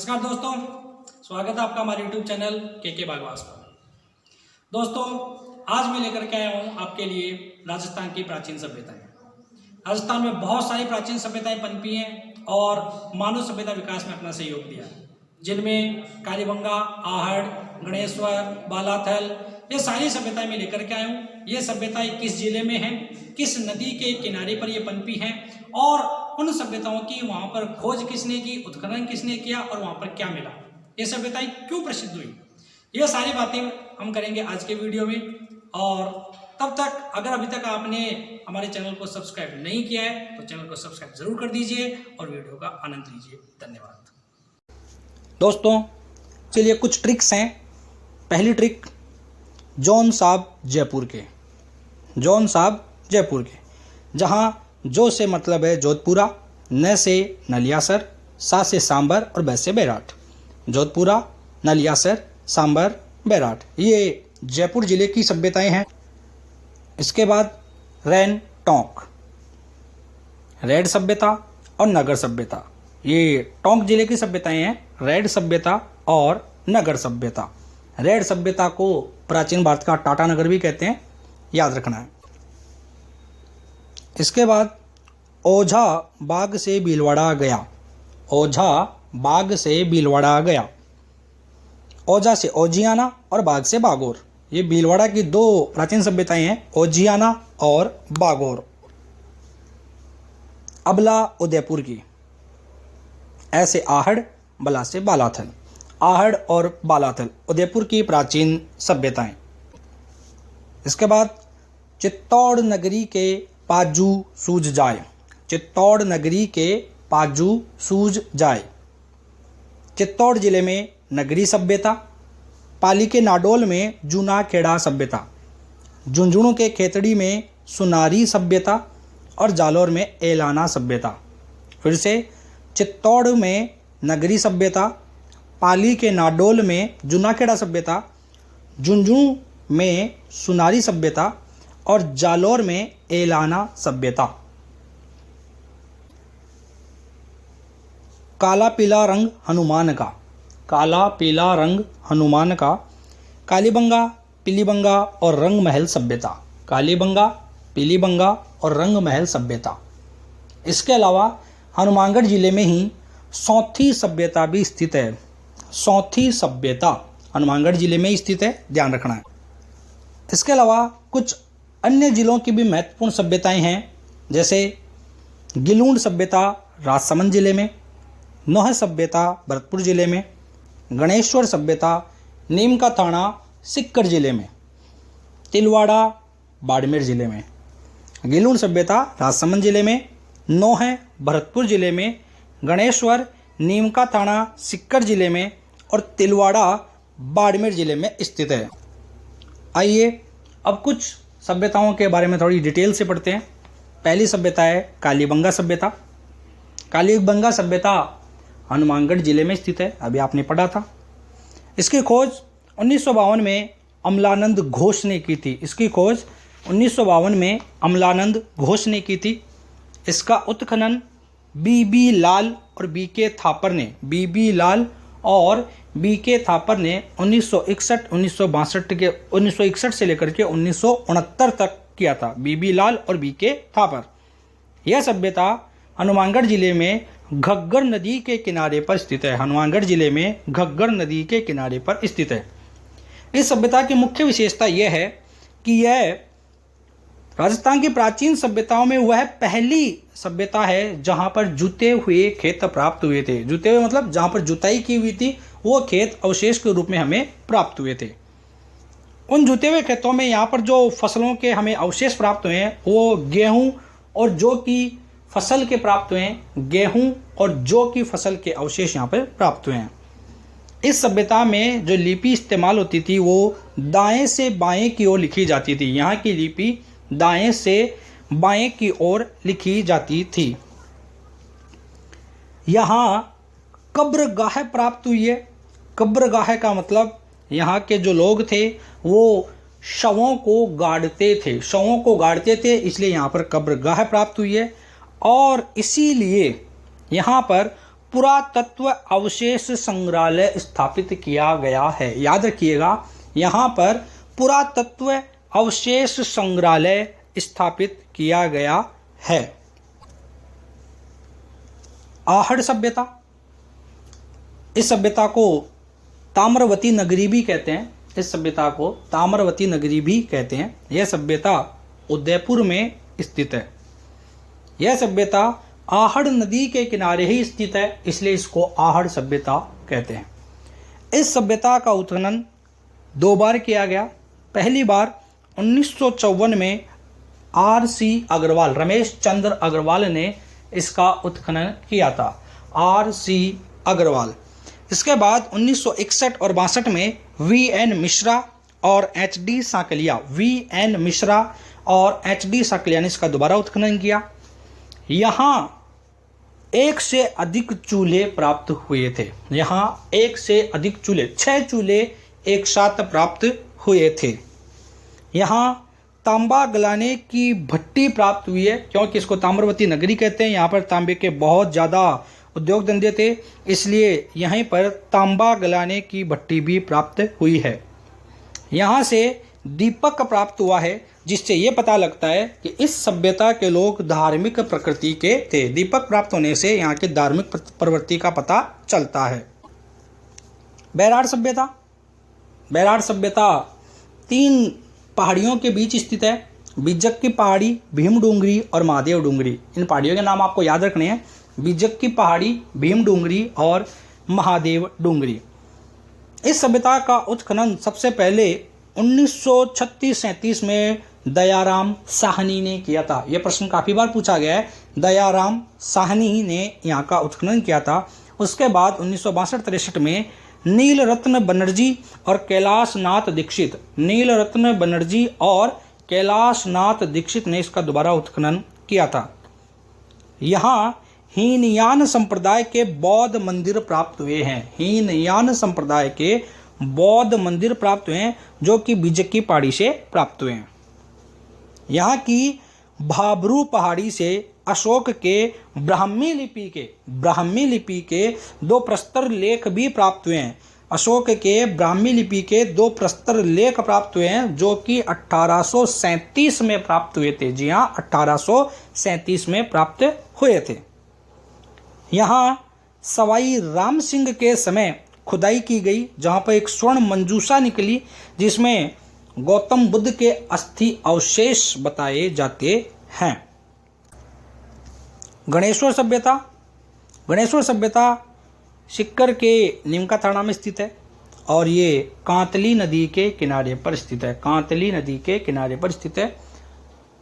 नमस्कार दोस्तों, स्वागत है आपका हमारे YouTube चैनल के बागवास पर। दोस्तों, आज मैं लेकर के आया हूँ आपके लिए राजस्थान की प्राचीन सभ्यताएं। राजस्थान में बहुत सारी प्राचीन सभ्यताएं पनपी हैं और मानव सभ्यता विकास में अपना सहयोग दिया, जिनमें कालीबंगा, आहड़, गणेश्वर, बालाथल, ये सारी सभ्यताएं मैं लेकर के आया हूँ। ये सभ्यताएं किस जिले में हैं, किस नदी के किनारे पर ये पनपी हैं और उन सभ्यताओं की वहाँ पर खोज किसने की, उत्खनन किसने किया और वहाँ पर क्या मिला, ये सभ्यताएं क्यों प्रसिद्ध हुई, ये सारी बातें हम करेंगे आज के वीडियो में। और तब तक अगर अभी तक आपने हमारे चैनल को सब्सक्राइब नहीं किया है तो चैनल को सब्सक्राइब जरूर कर दीजिए और वीडियो का आनंद लीजिए। धन्यवाद। दोस्तों, चलिए कुछ ट्रिक्स हैं। पहली ट्रिक जौन साहब जयपुर के, जौन साहब जयपुर के, जहाँ जो से मतलब है जोधपुरा, न से नलियासर, सा से सांबर और बै से बैराट। जोधपुरा, नलियासर, सांबर, बैराट, ये जयपुर जिले की सभ्यताएं हैं। इसके बाद रैन टोंक, रेड सभ्यता और नगर सभ्यता, ये टोंक जिले की सभ्यताएं हैं। रेड सभ्यता और नगर सभ्यता। रेड सभ्यता को प्राचीन भारत का टाटा नगर भी कहते हैं, याद रखना है। इसके बाद ओझा बाग से भीलवाड़ा गया, ओझा बाग से भीलवाड़ा गया। ओझा से ओजियाना और बाग से बागोर, ये भीलवाड़ा की दो प्राचीन सभ्यताएं हैं, ओजियाना और बागोर। अबला उदयपुर की, ऐसे आहड़, बला से बालाथल, आहड़ और बालाथल उदयपुर की प्राचीन सभ्यताएं। इसके बाद चित्तौड़ नगरी के पाजू सूझ जाए, चित्तौड़ नगरी के पाजू सूझ जाए। चित्तौड़ जिले में नगरी सभ्यता, पाली के नाडोल में जूना खेड़ा सभ्यता, झुंझुनू के खेतड़ी में सुनारी सभ्यता और जालौर में एलाना सभ्यता। फिर से चित्तौड़ में नगरी सभ्यता, पाली के नाडोल में जूना खेड़ा सभ्यता, झुंझुनू में सुनारी सभ्यता और जालौर में एलाना सभ्यता। काला पीला रंग हनुमान का, काला पीला रंग हनुमान का। कालीबंगा, पीलीबंगा और रंग महल सभ्यता, कालीबंगा, पीलीबंगा और रंग महल सभ्यता। इसके अलावा हनुमानगढ़ जिले में ही सौंथी सभ्यता भी स्थित है। सौंथी सभ्यता हनुमानगढ़ जिले में स्थित है, ध्यान रखना है। इसके अलावा कुछ अन्य जिलों की भी महत्वपूर्ण सभ्यताएं हैं, जैसे गिलूंड सभ्यता राजसमंद जिले में, नोह सभ्यता भरतपुर जिले में, गणेश्वर सभ्यता नीम का थाना सिक्कर जिले में, तिलवाड़ा बाड़मेर जिले में। गिलूंड सभ्यता राजसमंद जिले में, नोह भरतपुर जिले में, गणेश्वर नीम का थाना सिक्कर जिले में और तिलवाड़ा बाड़मेर जिले में स्थित है। आइए अब कुछ सभ्यताओं के बारे में थोड़ी डिटेल से पढ़ते हैं। पहली सभ्यता है कालीबंगा सभ्यता। कालीबंगा सभ्यता हनुमानगढ़ जिले में स्थित है, अभी आपने पढ़ा था। इसकी खोज 1952 में अमलानंद घोष ने की थी। इसकी खोज 1952 में अमलानंद घोष ने की थी। इसका उत्खनन बीबी लाल और बीके थापर ने, बीबी लाल और बीके थापर ने 1961 से लेकर के 1969 तक किया था। बीबी लाल और बीके थापर। यह सभ्यता हनुमानगढ़ जिले में घग्गर नदी के किनारे पर स्थित है। हनुमानगढ़ जिले में घग्गर नदी के किनारे पर स्थित है। इस सभ्यता की मुख्य विशेषता यह है कि यह राजस्थान की प्राचीन सभ्यताओं में वह पहली सभ्यता है जहां पर जुते हुए खेत प्राप्त हुए थे। जुते हुए मतलब जहां पर जुताई की हुई थी वो खेत अवशेष के रूप में हमें प्राप्त हुए थे। उन जुते हुए खेतों में यहाँ पर जो फसलों के हमें अवशेष प्राप्त हुए हैं वो गेहूं और जौ की फसल के प्राप्त हुए हैं। गेहूं और जौ की फसल के अवशेष यहाँ पर प्राप्त हुए हैं। इस सभ्यता में जो लिपि इस्तेमाल होती थी वो दाएं से बाएं की ओर लिखी जाती थी। यहाँ की लिपि दाएं से बाएं की ओर लिखी जाती थी। यहाँ कब्रगाह प्राप्त हुई है। कब्रगाह का मतलब यहाँ के जो लोग थे वो शवों को गाड़ते थे, शवों को गाड़ते थे, इसलिए यहाँ पर कब्रगाह प्राप्त हुई है। और इसीलिए यहाँ पर पुरातत्व अवशेष संग्रहालय स्थापित किया गया है। याद रखिएगा, यहाँ पर पुरातत्व अवशेष संग्रहालय स्थापित किया गया है। आहड़ सभ्यता, इस सभ्यता को ताम्रवती नगरी भी कहते हैं। इस सभ्यता को ताम्रवती नगरी भी कहते हैं। यह सभ्यता उदयपुर में स्थित है। यह सभ्यता आहड़ नदी के किनारे ही स्थित है, इसलिए इसको आहड़ सभ्यता कहते हैं। इस सभ्यता का उत्खनन 2 बार किया गया। पहली बार 1954 में R.C. अग्रवाल, रमेश चंद्र अग्रवाल ने इसका उत्खनन किया था। R.C. अग्रवाल। इसके बाद 1961 और 62 में V.N. मिश्रा और H.D. साकलिया, V.N. मिश्रा और H.D. साकलिया ने इसका दोबारा उत्खनन किया। यहाँ 1 से अधिक चूल्हे प्राप्त हुए थे। यहाँ 1 से अधिक चूल्हे, 6 चूल्हे एक साथ प्राप्त हुए थे। यहाँ तांबा गलाने की भट्टी प्राप्त हुई है, क्योंकि इसको ताम्रवती नगरी कहते हैं। यहाँ पर तांबे के बहुत ज़्यादा उद्योग धंधे थे, इसलिए यहीं पर तांबा गलाने की भट्टी भी प्राप्त हुई है। यहाँ से दीपक प्राप्त हुआ है, जिससे ये पता लगता है कि इस सभ्यता के लोग धार्मिक प्रकृति के थे। दीपक प्राप्त होने से यहाँ के धार्मिक प्रवृत्ति का पता चलता है। बैराड़ सभ्यता, बैराड़ सभ्यता 3 पहाड़ियों के बीच स्थित है। बिज्जक की पहाड़ी, भीम डूंगरी और महादेव डूंगरी। इन पहाड़ियों के नाम आपको याद रखने हैं, बिज्जक की पहाड़ी, भीम डूंगरी और महादेव डूंगरी। इस सभ्यता का उत्खनन सबसे पहले 1936-37 में दयाराम साहनी ने किया था। यह प्रश्न काफ़ी बार पूछा गया है। दयाराम साहनी ने यहाँ का उत्खनन किया था। उसके बाद 1962-63 में नीलरत्न बनर्जी और कैलाशनाथ दीक्षित, नीलरत्न बनर्जी और कैलाशनाथ दीक्षित ने इसका दोबारा उत्खनन किया था। यहाँ हीनयान संप्रदाय के बौद्ध मंदिर प्राप्त हुए हैं। हीनयान संप्रदाय के बौद्ध मंदिर प्राप्त हुए हैं, जो कि बिज्जक की पहाड़ी से प्राप्त हुए हैं। यहाँ की भाबरू पहाड़ी से अशोक के ब्राह्मी लिपि के 2 प्रस्तर लेख भी प्राप्त हुए हैं। अशोक के ब्राह्मी लिपि के 2 प्रस्तर लेख प्राप्त हुए हैं, जो कि 1837 में प्राप्त हुए थे। जी हाँ, 1837 में प्राप्त हुए थे। यहाँ सवाई राम सिंह के समय खुदाई की गई, जहाँ पर एक स्वर्ण मंजूषा निकली, जिसमें गौतम बुद्ध के अस्थि अवशेष बताए जाते हैं। गणेश्वर सभ्यता, गणेश्वर सभ्यता सिक्कर के निमका थाना में स्थित है और ये कांतली नदी के किनारे पर स्थित है। कांतली नदी के किनारे पर स्थित है।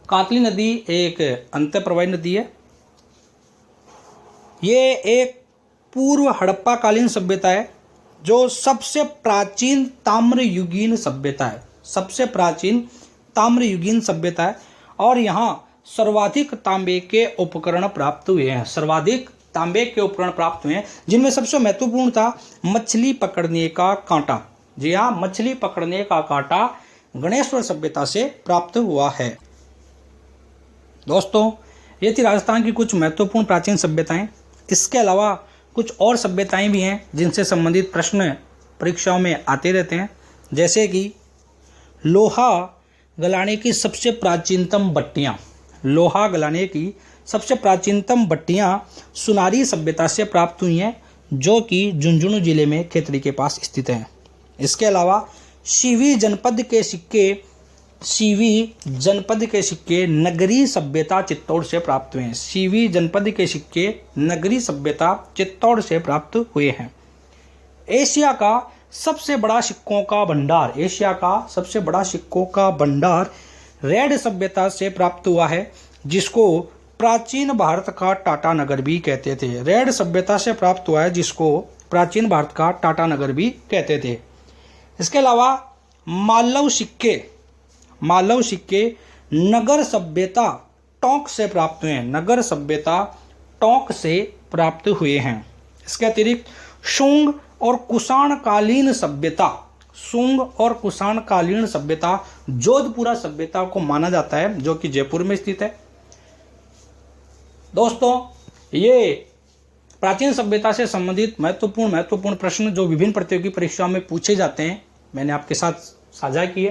कांतली नदी एक अंतःप्रवाही नदी है। ये एक पूर्व हड़प्पा कालीन सभ्यता है, जो सबसे प्राचीन ताम्रयुगीन सभ्यता है। सबसे प्राचीन ताम्रयुगीन सभ्यता है और यहाँ सर्वाधिक तांबे के उपकरण प्राप्त हुए हैं। सर्वाधिक तांबे के उपकरण प्राप्त हुए हैं, जिनमें सबसे महत्वपूर्ण था मछली पकड़ने का कांटा। जी हाँ, मछली पकड़ने का कांटा गणेश्वर सभ्यता से प्राप्त हुआ है। दोस्तों, ये थी राजस्थान की कुछ महत्वपूर्ण प्राचीन सभ्यताएं। इसके अलावा कुछ और सभ्यताएं भी हैं जिनसे संबंधित प्रश्न परीक्षाओं में आते रहते हैं, जैसे कि लोहा गलाने की सबसे प्राचीनतम भट्टियाँ। लोहा गलाने की सबसे प्राचीनतम भट्टियाँ सुनारी सभ्यता से प्राप्त हुई हैं, जो कि झुंझुनू जिले में खेतड़ी के पास स्थित हैं। इसके अलावा सीवी जनपद के सिक्के नगरी सभ्यता चित्तौड़ से प्राप्त हुए हैं। सीवी जनपद के सिक्के नगरी सभ्यता चित्तौड़ से प्राप्त हुए हैं। एशिया का सबसे बड़ा सिक्कों का भंडार, एशिया का सबसे बड़ा सिक्कों का भंडार रेड सभ्यता से प्राप्त हुआ है, जिसको प्राचीन भारत का टाटा नगर भी कहते थे। रेड सभ्यता से प्राप्त हुआ है, जिसको प्राचीन भारत का टाटा नगर भी कहते थे। इसके अलावा मालव सिक्के नगर सभ्यता टोंक से प्राप्त हुए हैं। नगर सभ्यता टोंक से प्राप्त हुए हैं। इसके अतिरिक्त शुंग और कुषाणकालीन सभ्यता जोधपुरा सभ्यता को माना जाता है, जो कि जयपुर में स्थित है। दोस्तों, ये प्राचीन सभ्यता से संबंधित महत्वपूर्ण प्रश्न जो विभिन्न प्रतियोगी परीक्षाओं में पूछे जाते हैं मैंने आपके साथ साझा किए।